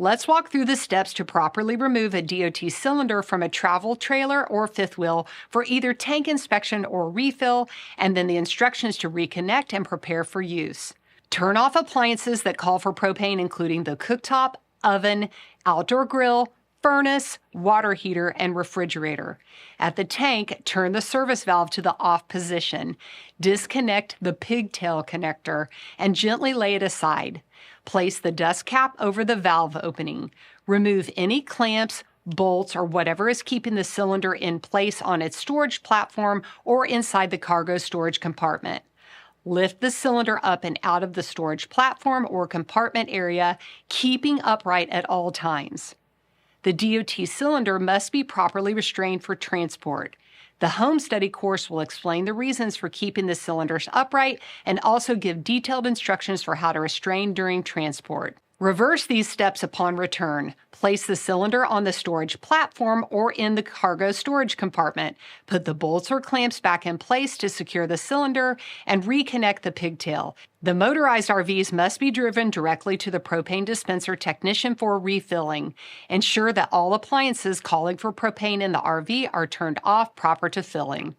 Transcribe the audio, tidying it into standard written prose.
Let's walk through the steps to properly remove a DOT cylinder from a travel trailer or fifth wheel for either tank inspection or refill, and then the instructions to reconnect and prepare for use. Turn off appliances that call for propane, including the cooktop, oven, outdoor grill, furnace, water heater, and refrigerator. At the tank, turn the service valve to the off position. Disconnect the pigtail connector and gently lay it aside. Place the dust cap over the valve opening. Remove any clamps, bolts, or whatever is keeping the cylinder in place on its storage platform or inside the cargo storage compartment. Lift the cylinder up and out of the storage platform or compartment area, keeping upright at all times. The DOT cylinder must be properly restrained for transport. The home study course will explain the reasons for keeping the cylinders upright and also give detailed instructions for how to restrain during transport. Reverse these steps upon return. Place the cylinder on the storage platform or in the cargo storage compartment. Put the bolts or clamps back in place to secure the cylinder and reconnect the pigtail. The motorized RVs must be driven directly to the propane dispenser technician for refilling. Ensure that all appliances calling for propane in the RV are turned off prior to filling.